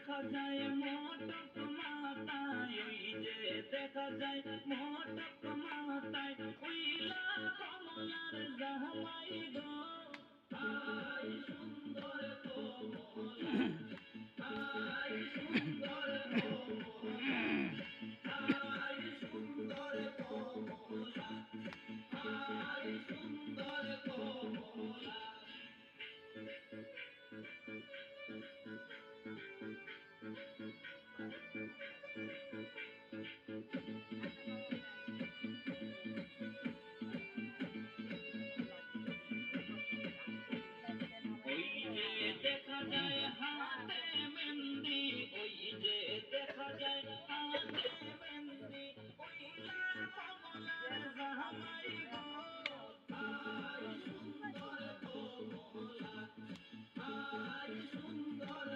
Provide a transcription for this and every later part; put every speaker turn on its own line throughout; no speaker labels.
দেখা যায় মটক মাথায় ওই যে দেখা যায় মটক মাথায় কইলা কমলার জামাই গো আই সুন্দর কমলা আই সুন্দর কমলা আই সুন্দর কমলা আই সুন্দর কমলা দেখা যায় হাতে মেহেন্দি ওই যে দেখা যায় হাতে মেহেন্দি ওইলা কমলার জামাই গো আই সুন্দর কমলা আই সুন্দর কমলা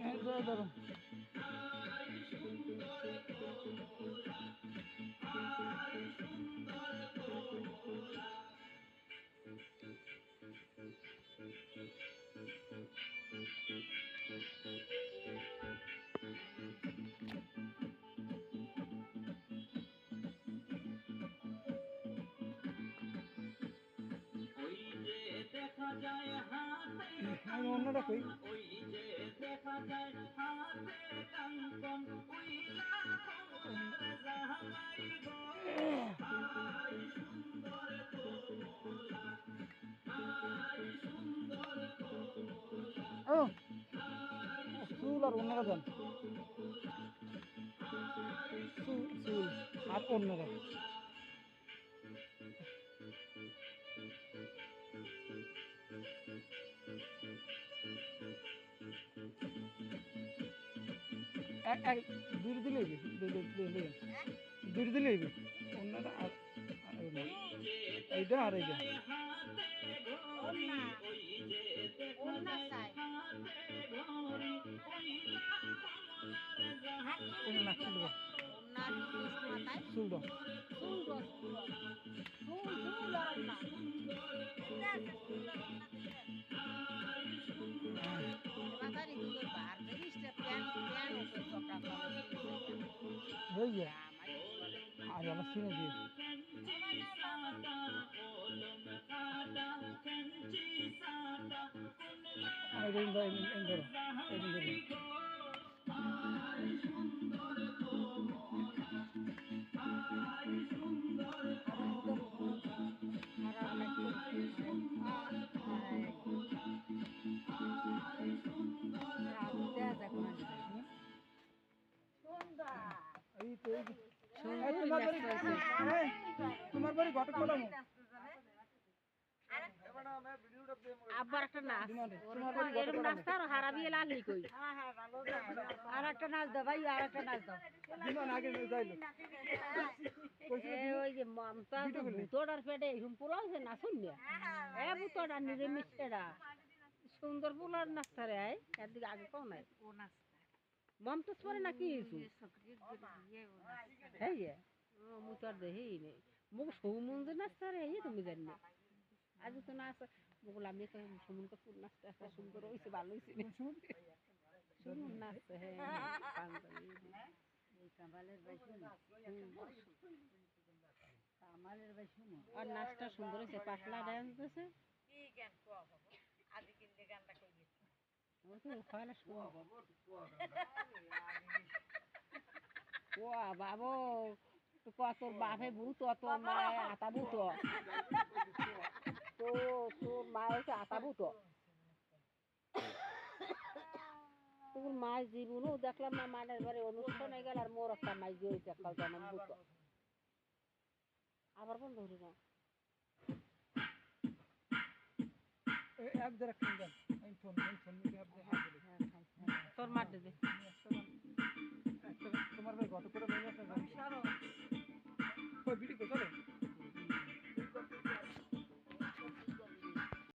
আই সুন্দর কমলা আই সুন্দর কমলা দেখা যায় হাতে কাঞ্চন ওই যে দেখা যায় হাতে কাঞ্চন ওইলা কমলার জামাই গো আই সুন্দর কমলা আই সুন্দর কমলা
চুল আর অন্যরা যান চুল আর অন্যরা দূর দিলে দূর দিলে অন্যরা আর এইটা আর এইটা তোমার বাড়ি ঘটক কলাম
আবার একটা নাচ এরকম নাচটা আর হারাবি লালি কই আর একটা নাচ দাও ভাই আর একটা নাচ দাও ওই যে মমতা ভুতোটার পেটে এরকম পোলা হয়েছে না শুনলে এ ভুতোটা নিজে মিষ্টেরা সুন্দর পোলার নাচটা রে একদিকে আগে কও নাই মমতাজ পরে নাকি হ্যাঁ মুতার দেহি নেই মুখ সৌমন্দ নাচটা রে তুমি জানি না আজ তো নাচ বল আমি তো সুমনকে ফুল নাচতে একটা সুন্দর হয়েছে ভালো হয়েছে সুমন নাচতে হ্যাঁ আর নাচটা সুন্দর হয়েছে পাতলা ডান্স দিয়েছে বাবু তোর বাপে ভূত তোর মায়ের আতা ভূত তোর মায়ের আতা ভূত তোর মায়ের জীবনও দেখলাম না মায়ের বাড়ি অনুষ্ঠানে গেল আর মোর একটা মাই যে দেখাল জানাম ভূত আবার বন্ধ হলো না
হ্যাপ দে রাখুন দেন এই ফোন হ্যাপ দে হাত দিলে
তোর মার দে
একটা তোমার ভাই